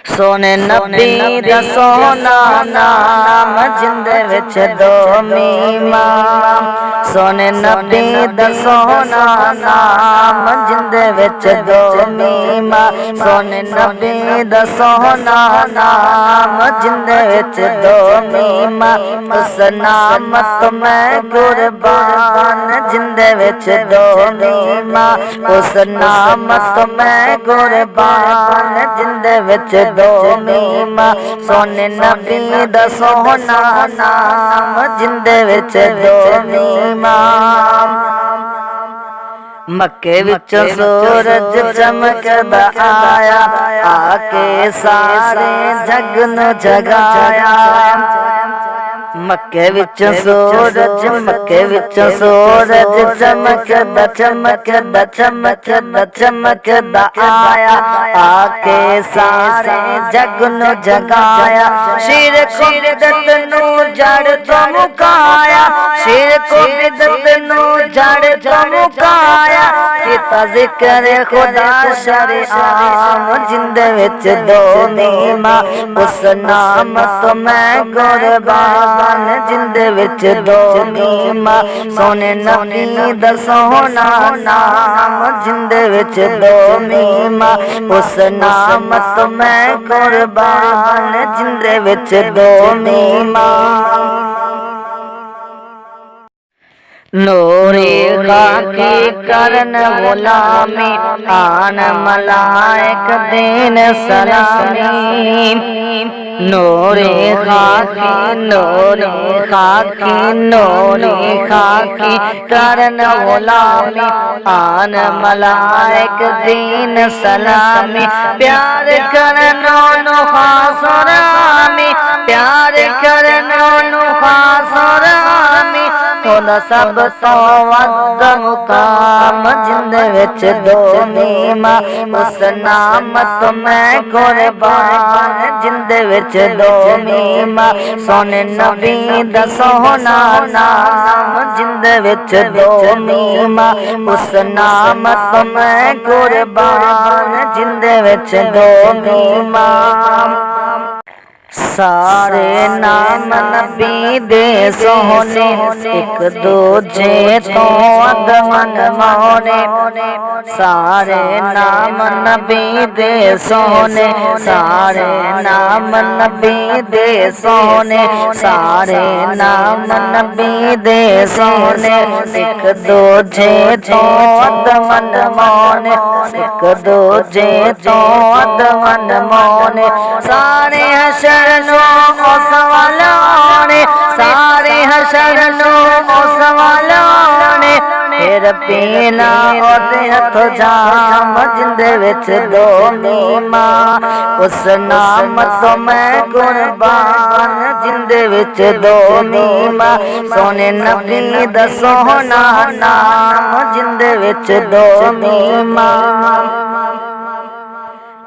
सोने नबी दा सोना नाम जिंदे विच दो मीमा। सोने नबी दा सोना नाम जिंदे विच दो मीमा। सोने नबी दा सोना नाम जिंदे विच दो मीमा। उस नाम तो मैं कुर्बान जिंदे विच दो मीमा। उस नाम तो मैं कुर्बान जिंदे विच दो मीमा। सोने नबी दा सोना नाम जिंदे विच दो मीमा। मक्के विचों सूरज चमकदा आया, आके सारे जग नू जगाया। मक्के विचों सूरज, मक्के विचों सूरज चमकदा चमकदा चमकदा चमकदा आया, आके सारे जग नू जगाया। शेर को बिदत नू जड़ तो मुकाया, शेर को बिदत नू जड़ तो मुकाया। किता जिक्र खुदा शरीआम जिंदे विच दो मीमा। उस नाम तो मैं कुर्बान जिंदे विच दो मीमा। सोने नबी दा सोना नाम जिंदे विच दो मीमा। उस नाम तो मैं कुर्बान जिंदे विच दो मीमा। नूरे खाकी करन गुलामी, आन मलाइक दीन सलामी। नूरे खाकी, नूरे खाकी, नूरे खाकी करन गुलामी, आन मलाइक दीन सलामी। प्यार करनो नु खास रामी, प्यार करनो नु खास रामी। खुदा सब तो वद मुकाम जिंदे विच दो मीमा। उस नाम तो मैं कुर्बान जिंदे विच दो मीमा। सोने नबी दा सोना नाम जिंदे विच दो मीमा। उस नाम तो मैं कुर्बान जिंदे विच दो मीमा। सारे नाम नबी दे सोने, एक दूजे तो अदमन मोने। सारे नाम नबी दे सोने, सारे नाम नबी दे सोने, सारे नाम नबी दे सोने। एक दूजे तो अदमन मोने, एक दूजे तो अदमन मोने। सारे हशर उस वालों, सारे हशर उस वालों ने। फिर पीना ओदे हथ जाम जिंदे विच दो मीमा। उस नाम तो मैं कुर्बान जिंदे विच दो मीमा। सोने नबी दा सोना नाम जिंदे विच दो मीमा।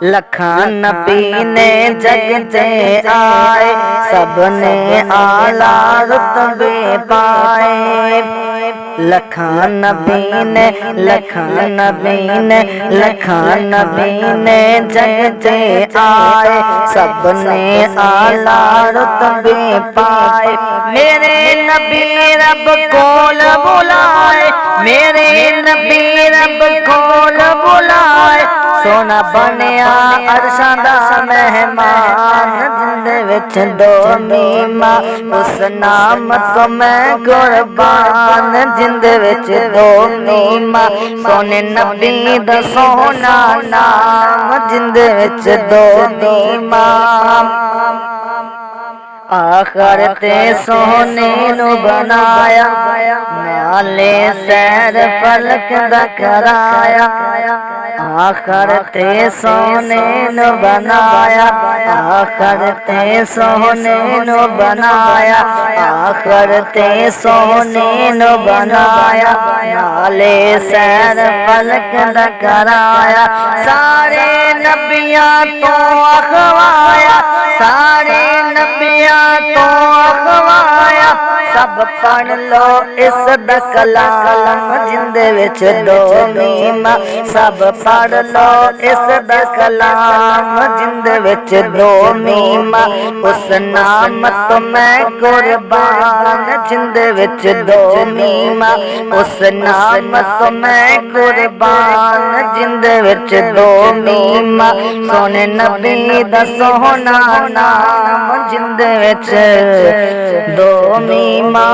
लखान नबी ने जग ते आए, सबने आला रुतबे पाए। लखान नबी ने, लखान नबी ने, लखान नबी ने जग ते आए, सबने आला रुतबे पाए। मेरे नबी रब कोल बुलाए, मेरे नबी रब कोल बुलाए। सोना बनया अरशां दा मेहमान जिंदे विच दो मीमा। उस नाम तो मैं कुर्बान जिंदे विच दो मीमा। सोने नबी दा सोना नाम जिंदे विच दो मीमा। आखर ते सोने नु बनाया, नाले सैर फलक दा कराया। आखर ते सोने नु बनाया, आखर ते सोने नु बनाया। आखर ते सोने नु बनाया, नाले सैर फलक दा कराया। सारे नबियां तो अखवाया, सारे नबियां तो अखवाया। सब पढ़ लो इस दा कलाम जिंदे विच दो मीमा सब पढ़ लो इस दा कलाम जिंदे विच दो मीमा उस नाम तो मैं कुर्बान जिंदे विच दो मीमा उस नाम तो मैं कुर्बान जिंदे विच दो मीमा सोने नबी दा सोहना नाम जिंदे विच दो मीमा।